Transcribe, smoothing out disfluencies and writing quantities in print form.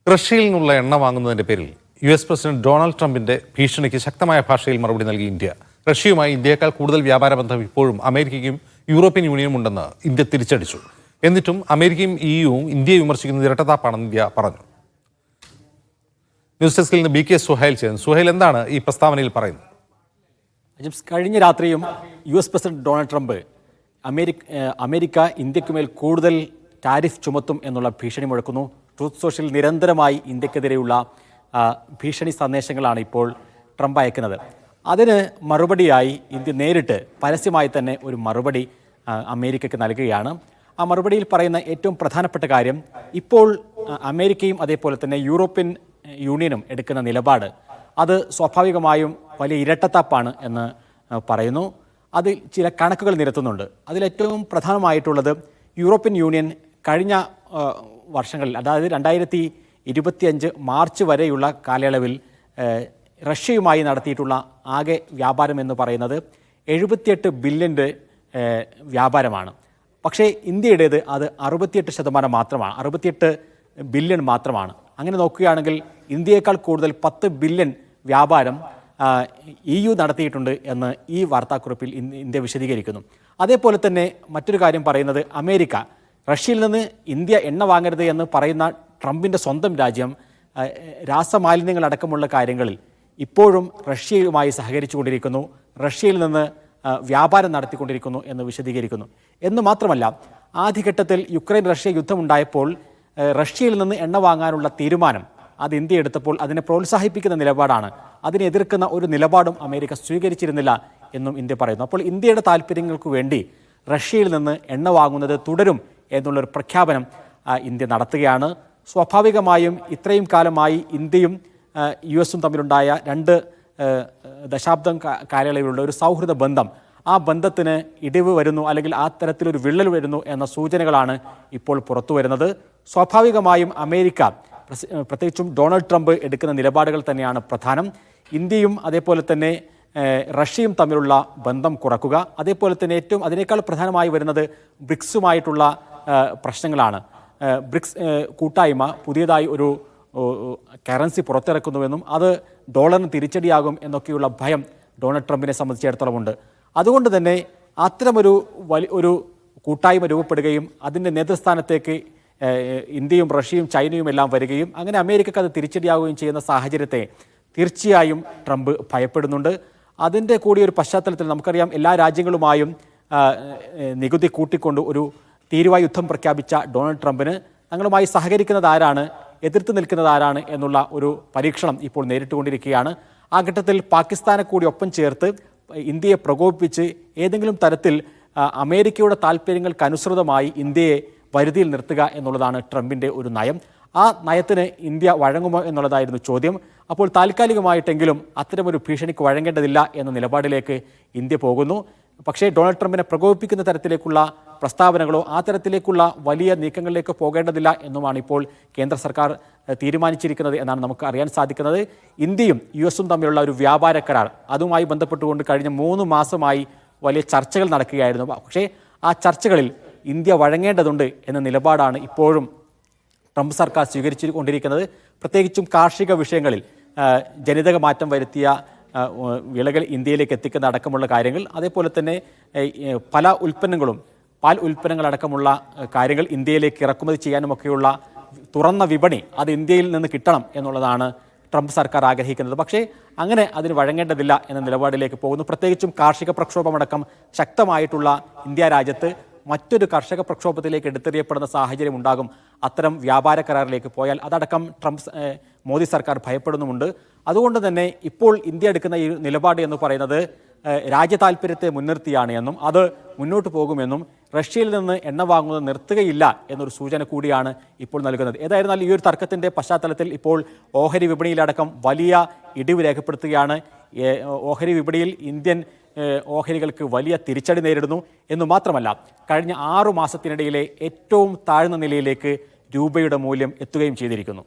റഷ്യയിൽ നിന്നുള്ള എണ്ണ വാങ്ങുന്നതിന്റെ പേരിൽ US പ്രസിഡന്റ് ഡൊണാൾഡ് ട്രംപിന്റെ ഭീഷണിക്ക് ശക്തമായ ഭാഷയിൽ മറുപടി നൽകി ഇന്ത്യ. റഷ്യയുമായി ഇന്ത്യയേക്കാൾ കൂടുതൽ വ്യാപാര ബന്ധം ഇപ്പോഴും അമേരിക്കയ്ക്കും യൂറോപ്യൻ യൂണിയനും ഉണ്ടെന്ന് ഇന്ത്യ തിരിച്ചടിച്ചു. എന്നിട്ടും അമേരിക്കയും EUവും ഇന്ത്യയെ വിമർശിക്കുന്നത് ഇരട്ടത്താപ്പാണെന്ന് ഇന്ത്യ പറഞ്ഞു. ന്യൂസ് ഡെസ്കിൽ നിന്ന് BK സുഹൈൽ ചേർന്നു. സുഹൈൽ, എന്താണ് ഈ പ്രസ്താവനയിൽ പറയുന്നത്? കഴിഞ്ഞ രാത്രിയും US president Donald Trump America ഇന്ത്യക്കുമേൽ കൂടുതൽ ടാരിഫ് ചുമത്തും എന്നുള്ള ഭീഷണി മുഴക്കുന്നു. ട്രൂത്ത് സോഷ്യൽ നിരന്തരമായി ഇന്ത്യക്കെതിരെയുള്ള ഭീഷണി സന്ദേശങ്ങളാണ് ഇപ്പോൾ ട്രംപ് അയക്കുന്നത്. അതിന് മറുപടിയായി ഇന്ത്യ നേരിട്ട് പരസ്യമായി തന്നെ ഒരു മറുപടി അമേരിക്കയ്ക്ക് നൽകുകയാണ്. ആ മറുപടിയിൽ പറയുന്ന ഏറ്റവും പ്രധാനപ്പെട്ട കാര്യം, ഇപ്പോൾ അമേരിക്കയും അതേപോലെ തന്നെ യൂറോപ്യൻ യൂണിയനും എടുക്കുന്ന നിലപാട് അത് സ്വാഭാവികമായും വലിയ ഇരട്ടത്താപ്പാണ് എന്ന് പറയുന്നു. അതിൽ ചില കണക്കുകൾ നിരത്തുന്നുണ്ട്. അതിലേറ്റവും പ്രധാനമായിട്ടുള്ളത്, യൂറോപ്യൻ യൂണിയൻ കഴിഞ്ഞ വർഷങ്ങളിൽ, അതായത് 2025 മാർച്ച് വരെയുള്ള കാലയളവിൽ റഷ്യയുമായി നടത്തിയിട്ടുള്ള ആകെ വ്യാപാരം എന്ന് പറയുന്നത് 78 ബില്യൻ്റെ വ്യാപാരമാണ്. പക്ഷേ ഇന്ത്യയുടേത് അത് 68% മാത്രമാണ്, 68 ബില്യൺ മാത്രമാണ്. അങ്ങനെ നോക്കുകയാണെങ്കിൽ ഇന്ത്യയേക്കാൾ കൂടുതൽ 10 ബില്യൺ വ്യാപാരം EU നടത്തിയിട്ടുണ്ട് എന്ന് ഈ വാർത്താക്കുറിപ്പിൽ ഇന്ത്യ വിശദീകരിക്കുന്നു. അതേപോലെ തന്നെ മറ്റൊരു കാര്യം പറയുന്നത്, അമേരിക്ക റഷ്യയിൽ നിന്ന് ഇന്ത്യ എണ്ണ വാങ്ങരുത് എന്ന് പറയുന്ന ട്രംപിൻ്റെ സ്വന്തം രാജ്യം രാസമാലിന്യങ്ങളടക്കമുള്ള കാര്യങ്ങളിൽ ഇപ്പോഴും റഷ്യയുമായി സഹകരിച്ചു കൊണ്ടിരിക്കുന്നു, റഷ്യയിൽ നിന്ന് വ്യാപാരം നടത്തിക്കൊണ്ടിരിക്കുന്നു എന്ന് വിശദീകരിക്കുന്നു. എന്ന് മാത്രമല്ല, ആദ്യഘട്ടത്തിൽ യുക്രൈൻ റഷ്യ യുദ്ധമുണ്ടായപ്പോൾ റഷ്യയിൽ നിന്ന് എണ്ണ വാങ്ങാനുള്ള തീരുമാനം അത് ഇന്ത്യ എടുത്തപ്പോൾ അതിനെ പ്രോത്സാഹിപ്പിക്കുന്ന നിലപാടാണ്, അതിനെ എതിർക്കുന്ന ഒരു നിലപാടും അമേരിക്ക സ്വീകരിച്ചിരുന്നില്ല എന്നും ഇന്ത്യ പറയുന്നു. അപ്പോൾ ഇന്ത്യയുടെ താല്പര്യങ്ങൾക്ക് വേണ്ടി റഷ്യയിൽ നിന്ന് എണ്ണ വാങ്ങുന്നത് തുടരും എന്നുള്ളൊരു പ്രഖ്യാപനം ഇന്ത്യ നടത്തുകയാണ്. സ്വാഭാവികമായും ഇത്രയും കാലമായി ഇന്ത്യയും US തമ്മിലുണ്ടായ 2 ദശാബ്ദം കാലയളവിലുള്ള ഒരു സൗഹൃദ ബന്ധം, ആ ബന്ധത്തിന് ഇടിവ് വരുന്നു, അല്ലെങ്കിൽ ആ തരത്തിലൊരു വിള്ളൽ വരുന്നു എന്ന സൂചനകളാണ് ഇപ്പോൾ പുറത്തു വരുന്നത്. സ്വാഭാവികമായും അമേരിക്ക, പ്രത്യേകിച്ചും ഡൊണാൾഡ് ട്രംപ് എടുക്കുന്ന നിലപാടുകൾ തന്നെയാണ് പ്രധാനം. ഇന്ത്യയും അതേപോലെ തന്നെ റഷ്യയും തമ്മിലുള്ള ബന്ധം കുറക്കുക, അതേപോലെ തന്നെ അതിനേക്കാൾ പ്രധാനമായി വരുന്നത് ബ്രിക്സുമായിട്ടുള്ള പ്രശ്നങ്ങളാണ്. ബ്രിക്സ് കൂട്ടായ്മ പുതിയതായി ഒരു കറൻസി പുറത്തിറക്കുന്നുവെന്നും അത് ഡോളറിന് തിരിച്ചടിയാകും എന്നൊക്കെയുള്ള ഭയം ഡൊണാൾഡ് ട്രംപിനെ സംബന്ധിച്ചിടത്തോളമുണ്ട്. അതുകൊണ്ട് തന്നെ അത്തരമൊരു ഒരു കൂട്ടായ്മ രൂപപ്പെടുകയും അതിൻ്റെ നേതൃസ്ഥാനത്തേക്ക് ഇന്ത്യയും റഷ്യയും ചൈനയും എല്ലാം വരികയും അങ്ങനെ അമേരിക്കക്ക് അത് തിരിച്ചടിയാവുകയും ചെയ്യുന്ന സാഹചര്യത്തെ തീർച്ചയായും ട്രംപ് ഭയപ്പെടുന്നുണ്ട്. അതിൻ്റെ കൂടി ഒരു പശ്ചാത്തലത്തിൽ നമുക്കറിയാം, എല്ലാ രാജ്യങ്ങളുമായും നികുതി കൂട്ടിക്കൊണ്ട് ഒരു തീരുവ യുദ്ധം പ്രഖ്യാപിച്ച ഡൊണാൾഡ് ട്രംപിന് തങ്ങളുമായി സഹകരിക്കുന്നത് ആരാണ്, എതിർത്ത് നിൽക്കുന്നത് ആരാണ് എന്നുള്ള ഒരു പരീക്ഷണം ഇപ്പോൾ നേരിട്ടുകൊണ്ടിരിക്കുകയാണ്. ആ ഘട്ടത്തിൽ പാകിസ്ഥാനെ കൂടി ഒപ്പം ചേർത്ത് ഇന്ത്യയെ പ്രകോപിപ്പിച്ച് ഏതെങ്കിലും തരത്തിൽ അമേരിക്കയുടെ താല്പര്യങ്ങൾക്കനുസൃതമായി ഇന്ത്യയെ വരുതിയിൽ നിർത്തുക എന്നുള്ളതാണ് ട്രംപിൻ്റെ ഒരു നയം. ആ നയത്തിന് ഇന്ത്യ വഴങ്ങുമോ എന്നുള്ളതായിരുന്നു ചോദ്യം. അപ്പോൾ താൽക്കാലികമായിട്ടെങ്കിലും അത്തരമൊരു ഭീഷണിക്ക് വഴങ്ങേണ്ടതില്ല എന്ന നിലപാടിലേക്ക് ഇന്ത്യ പോകുന്നു. പക്ഷേ ഡൊണാൾഡ് ട്രംപിനെ പ്രകോപിപ്പിക്കുന്ന തരത്തിലേക്കുള്ള പ്രസ്താവനകളോ ആ തരത്തിലേക്കുള്ള വലിയ നീക്കങ്ങളിലേക്ക് പോകേണ്ടതില്ല എന്നുമാണ് ഇപ്പോൾ കേന്ദ്ര സർക്കാർ തീരുമാനിച്ചിരിക്കുന്നത് എന്നാണ് നമുക്ക് അറിയാൻ സാധിക്കുന്നത്. ഇന്ത്യയും US തമ്മിലുള്ള ഒരു വ്യാപാര കരാർ, അതുമായി ബന്ധപ്പെട്ടുകൊണ്ട് കഴിഞ്ഞ 3 മാസമായി വലിയ ചർച്ചകൾ നടക്കുകയായിരുന്നു. പക്ഷേ ആ ചർച്ചകളിൽ ഇന്ത്യ വഴങ്ങേണ്ടതുണ്ട് എന്ന നിലപാടാണ് ഇപ്പോഴും ട്രംപ് സർക്കാർ സ്വീകരിച്ചു കൊണ്ടിരിക്കുന്നത്. പ്രത്യേകിച്ചും കാർഷിക വിഷയങ്ങളിൽ ജനിതക മാറ്റം വരുത്തിയ വിളകൾ ഇന്ത്യയിലേക്ക് എത്തിക്കുന്ന അടക്കമുള്ള കാര്യങ്ങൾ, അതേപോലെ തന്നെ പല ഉൽപ്പന്നങ്ങളും, പാൽ ഉൽപ്പന്നങ്ങളടക്കമുള്ള കാര്യങ്ങൾ ഇന്ത്യയിലേക്ക് ഇറക്കുമതി ചെയ്യാനുമൊക്കെയുള്ള തുറന്ന വിപണി അത് ഇന്ത്യയിൽ നിന്ന് കിട്ടണം എന്നുള്ളതാണ് ട്രംപ് സർക്കാർ ആഗ്രഹിക്കുന്നത്. പക്ഷേ അങ്ങനെ അതിന് വഴങ്ങേണ്ടതില്ല എന്ന നിലപാടിലേക്ക് പോകുന്നു. പ്രത്യേകിച്ചും കാർഷിക പ്രക്ഷോഭമടക്കം ശക്തമായിട്ടുള്ള ഇന്ത്യ രാജ്യത്ത് മറ്റൊരു കർഷക പ്രക്ഷോഭത്തിലേക്ക് എടുത്തെറിയപ്പെടുന്ന സാഹചര്യം ഉണ്ടാകും അത്തരം വ്യാപാര കരാറിലേക്ക് പോയാൽ. അതടക്കം മോദി സർക്കാർ ഭയപ്പെടുന്നുമുണ്ട്. അതുകൊണ്ട് തന്നെ ഇപ്പോൾ ഇന്ത്യ എടുക്കുന്ന ഈ നിലപാട് എന്ന് പറയുന്നത് രാജ്യ താൽപര്യത്തെ മുൻനിർത്തിയാണ് എന്നും അത് മുന്നോട്ട് പോകുമെന്നും റഷ്യയിൽ നിന്ന് എണ്ണ വാങ്ങുന്നത് നിർത്തുകയില്ല എന്നൊരു സൂചന കൂടിയാണ് ഇപ്പോൾ നൽകുന്നത്. ഏതായിരുന്നാലും ഈ ഒരു തർക്കത്തിൻ്റെ പശ്ചാത്തലത്തിൽ ഇപ്പോൾ ഓഹരി വിപണിയിലടക്കം വലിയ ഇടിവ് രേഖപ്പെടുത്തുകയാണ്. ഓഹരി വിപണിയിൽ ഇന്ത്യൻ ഓഹരികൾക്ക് വലിയ തിരിച്ചടി നേരിടുന്നു എന്നു മാത്രമല്ല, കഴിഞ്ഞ 6 മാസത്തിനിടയിലെ ഏറ്റവും താഴ്ന്ന നിലയിലേക്ക് രൂപയുടെ മൂല്യം എത്തുകയും ചെയ്തിരിക്കുന്നു.